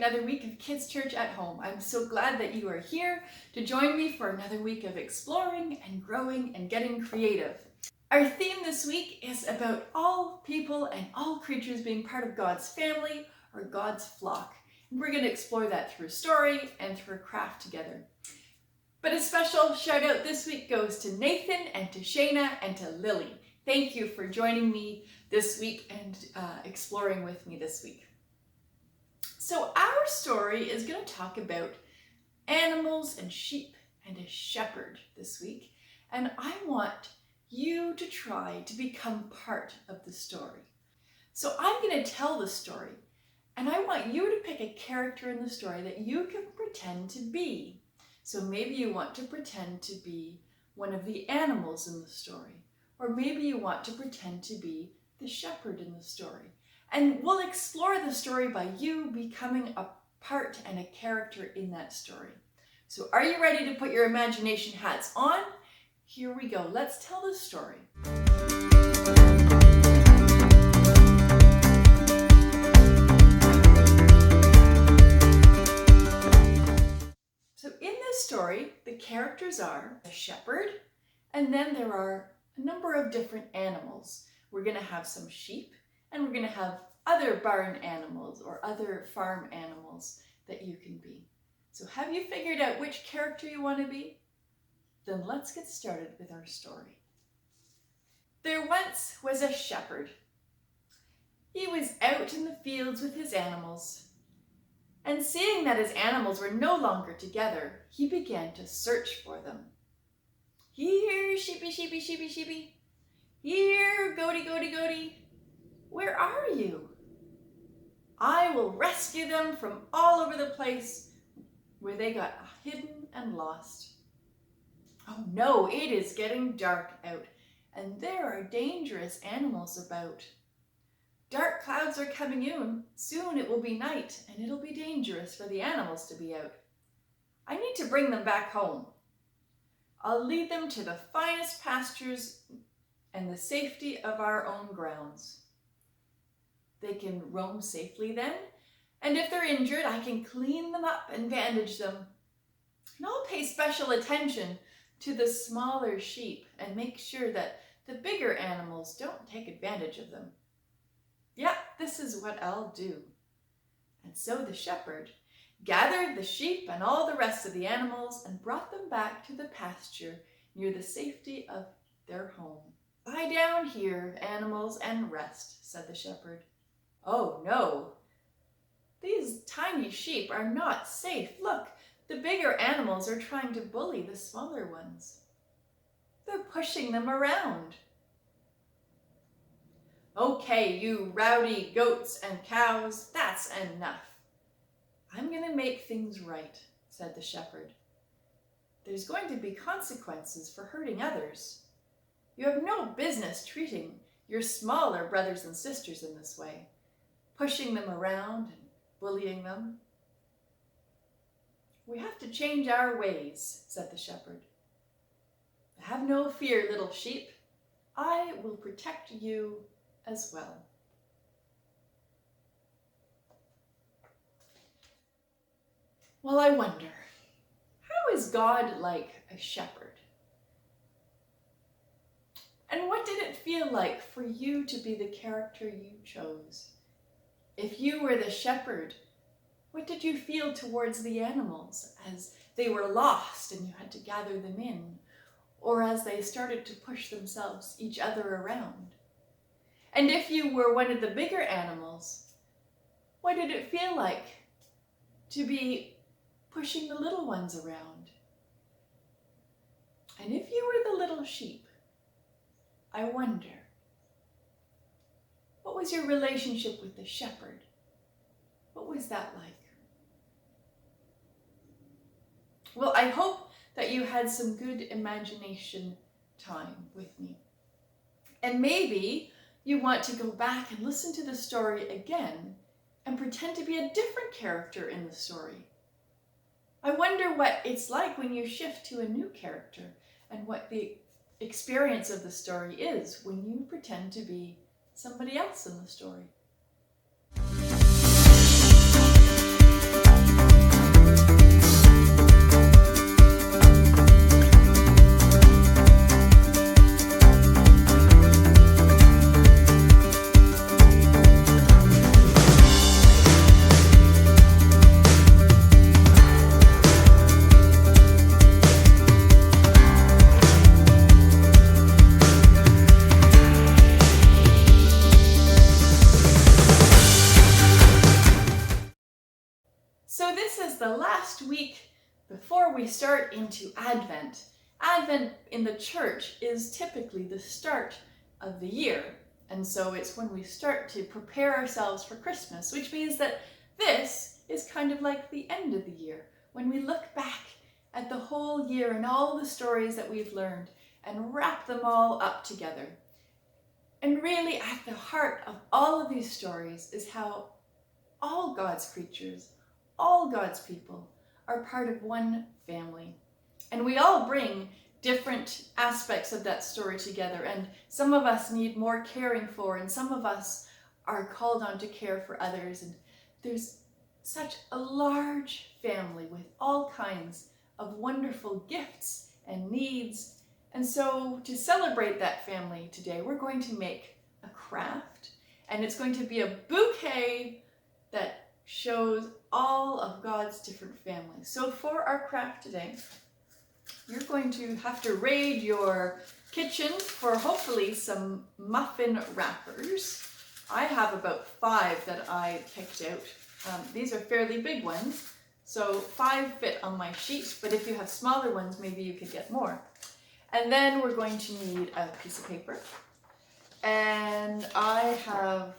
another week of Kids Church at Home. I'm so glad that you are here to join me for another week of exploring and growing and getting creative. Our theme this week is about all people and all creatures being part of God's family or God's flock. And we're going to explore that through story and through a craft together. But a special shout out this week goes to Nathan and to Shayna and to Lily. Thank you for joining me this week and exploring with me this week. So our story is going to talk about animals and sheep and a shepherd this week. And I want you to try to become part of the story. So I'm going to tell the story, and I want you to pick a character in the story that you can pretend to be. So maybe you want to pretend to be one of the animals in the story, or maybe you want to pretend to be the shepherd in the story. And we'll explore the story by you becoming a part and a character in that story. So are you ready to put your imagination hats on? Here we go. Let's tell the story. So in this story, the characters are a shepherd, and then there are a number of different animals. We're going to have some sheep, and we're going to have other barn animals or other farm animals that you can be. So have you figured out which character you want to be? Then let's get started with our story. There once was a shepherd. He was out in the fields with his animals, and seeing that his animals were no longer together, he began to search for them. Here, sheepy, sheepy, sheepy, sheepy. Here, goaty, goaty, goaty. Where are you? I will rescue them from all over the place where they got hidden and lost. Oh no, it is getting dark out, and there are dangerous animals about. Dark clouds are coming in. Soon it will be night, and it'll be dangerous for the animals to be out. I need to bring them back home. I'll lead them to the finest pastures and the safety of our own grounds. They can roam safely then, and if they're injured, I can clean them up and bandage them. And I'll pay special attention to the smaller sheep and make sure that the bigger animals don't take advantage of them. Yeah, this is what I'll do. And so the shepherd gathered the sheep and all the rest of the animals and brought them back to the pasture near the safety of their home. Lie down here, animals, and rest, said the shepherd. Oh no, these tiny sheep are not safe. Look, the bigger animals are trying to bully the smaller ones. They're pushing them around. Okay, you rowdy goats and cows, that's enough. I'm going to make things right, said the shepherd. There's going to be consequences for hurting others. You have no business treating your smaller brothers and sisters in this way, pushing them around and bullying them. We have to change our ways, said the shepherd. Have no fear, little sheep. I will protect you as well. Well, I wonder, how is God like a shepherd? And what did it feel like for you to be the character you chose? If you were the shepherd, what did you feel towards the animals as they were lost and you had to gather them in, or as they started to push themselves each other around? And if you were one of the bigger animals, what did it feel like to be pushing the little ones around? And if you were the little sheep, I wonder, what was your relationship with the shepherd? What was that like? Well, I hope that you had some good imagination time with me. And maybe you want to go back and listen to the story again and pretend to be a different character in the story. I wonder what it's like when you shift to a new character and what the experience of the story is when you pretend to be somebody else in the story. we start into Advent, Advent in the church is typically the start of the year. And so it's when we start to prepare ourselves for Christmas, which means that this is kind of like the end of the year, when we look back at the whole year and all the stories that we've learned and wrap them all up together. And really at the heart of all of these stories is how all God's creatures, all God's people are part of one family. And we all bring different aspects of that story together, and some of us need more caring for, and some of us are called on to care for others. And there's such a large family with all kinds of wonderful gifts and needs. And so to celebrate that family today, we're going to make a craft, and it's going to be a bouquet that shows all of God's different families. So for our craft today, you're going to have to raid your kitchen for hopefully some muffin wrappers. I have about 5 that I picked out. These are fairly big ones, so 5 fit on my sheet, but if you have smaller ones, maybe you could get more. And then we're going to need a piece of paper. And I have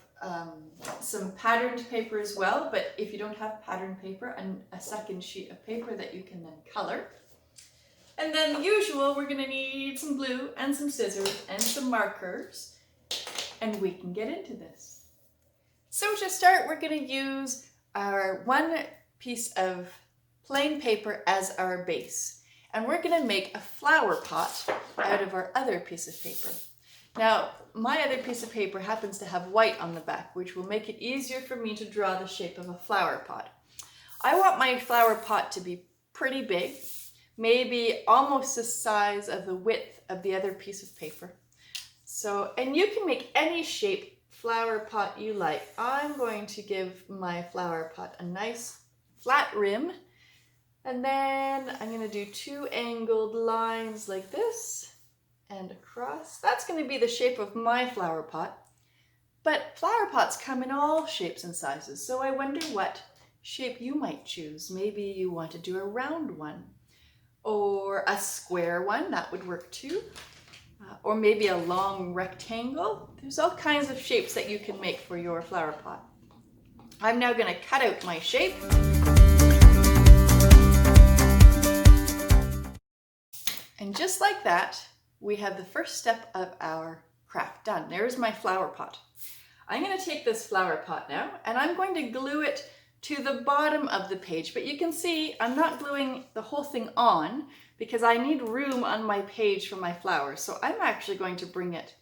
some patterned paper as well, but if you don't have patterned paper, and a second sheet of paper that you can then color. And then the usual, we're going to need some glue and some scissors and some markers, and we can get into this. So to start, we're going to use our one piece of plain paper as our base, and we're going to make a flower pot out of our other piece of paper. Now, my other piece of paper happens to have white on the back, which will make it easier for me to draw the shape of a flower pot. I want my flower pot to be pretty big, maybe almost the size of the width of the other piece of paper. So, and you can make any shape flower pot you like. I'm going to give my flower pot a nice flat rim, and then I'm going to do 2 angled lines like this and across. That's going to be the shape of my flower pot. But flower pots come in all shapes and sizes, so I wonder what shape you might choose. Maybe you want to do a round one, or a square one, that would work too. Or maybe a long rectangle. There's all kinds of shapes that you can make for your flower pot. I'm now going to cut out my shape. And just like that, we have the first step of our craft done. There's my flower pot. I'm going to take this flower pot now, and I'm going to glue it to the bottom of the page. But you can see I'm not gluing the whole thing on because I need room on my page for my flowers. So I'm actually going to bring it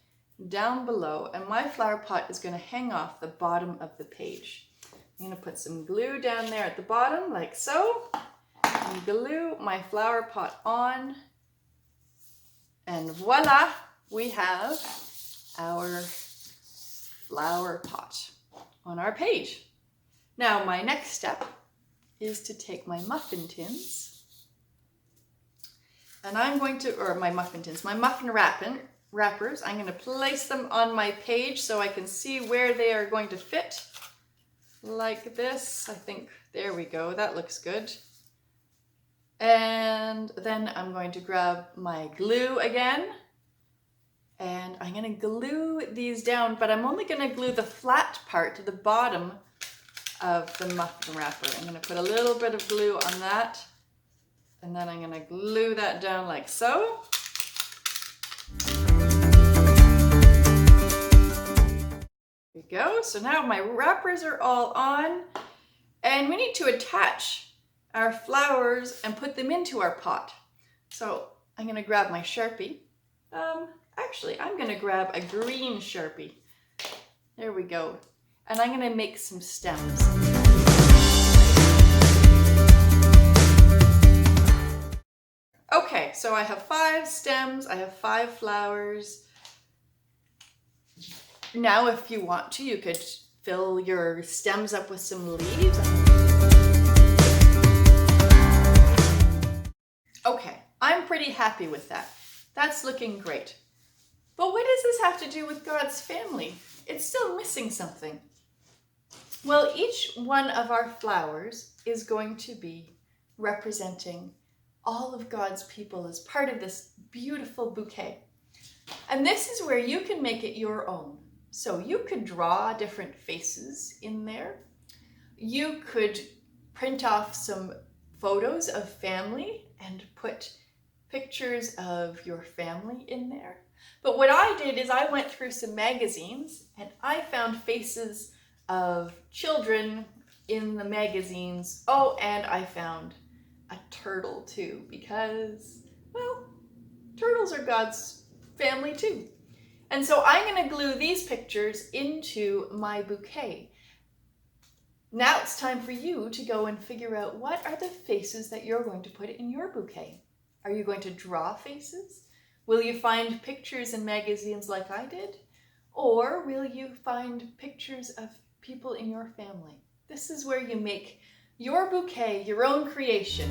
down below, and my flower pot is going to hang off the bottom of the page. I'm going to put some glue down there at the bottom like so, and glue my flower pot on. And voila, we have our flower pot on our page. Now my next step is to take my muffin tins, and I'm going to, or my muffin tins, my muffin wrappers, I'm going to place them on my page so I can see where they are going to fit. Like this, I think, there we go, that looks good. And then I'm going to grab my glue again, and I'm going to glue these down, but I'm only going to glue the flat part to the bottom of the muffin wrapper. I'm going to put a little bit of glue on that, and then I'm going to glue that down like so. There we go. So now my wrappers are all on, and we need to attach our flowers and put them into our pot. So I'm going to grab my Sharpie. Actually, I'm going to grab a green Sharpie. There we go. And I'm going to make some stems. Okay, so I have 5 stems, I have 5 flowers. Now if you want to, you could fill your stems up with some leaves. Okay, I'm pretty happy with that. That's looking great. But what does this have to do with God's family? It's still missing something. Well, each one of our flowers is going to be representing all of God's people as part of this beautiful bouquet. And this is where you can make it your own. So you could draw different faces in there. You could print off some photos of family and put pictures of your family in there. But what I did is I went through some magazines and I found faces of children in the magazines. Oh, and I found a turtle too, because, well, turtles are God's family too. And so I'm going to glue these pictures into my bouquet. Now it's time for you to go and figure out what are the faces that you're going to put in your bouquet. Are you going to draw faces? Will you find pictures in magazines like I did? Or will you find pictures of people in your family? This is where you make your bouquet your own creation.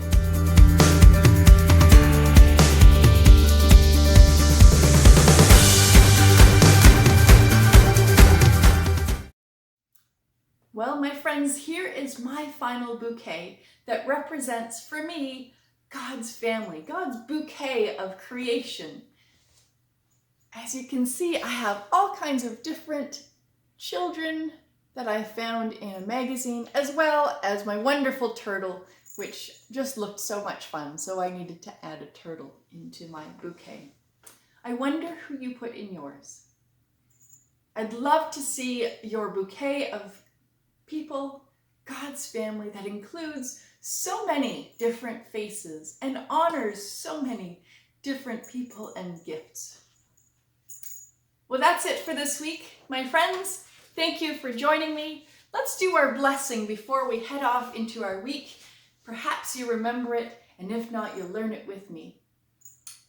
Well, my friends, here is my final bouquet that represents, for me, God's family, God's bouquet of creation. As you can see, I have all kinds of different children that I found in a magazine, as well as my wonderful turtle, which just looked so much fun, so I needed to add a turtle into my bouquet. I wonder who you put in yours. I'd love to see your bouquet of people, God's family, that includes so many different faces and honors so many different people and gifts. Well, that's it for this week, my friends. Thank you for joining me. Let's do our blessing before we head off into our week. Perhaps you remember it, and if not, you'll learn it with me.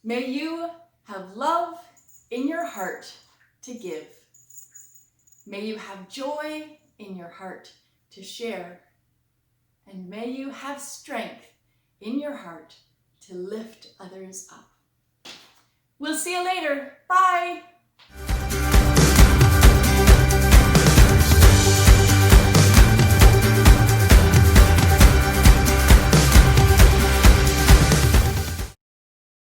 May you have love in your heart to give. May you have joy in your heart to share, and may you have strength in your heart to lift others up. We'll see you later. Bye.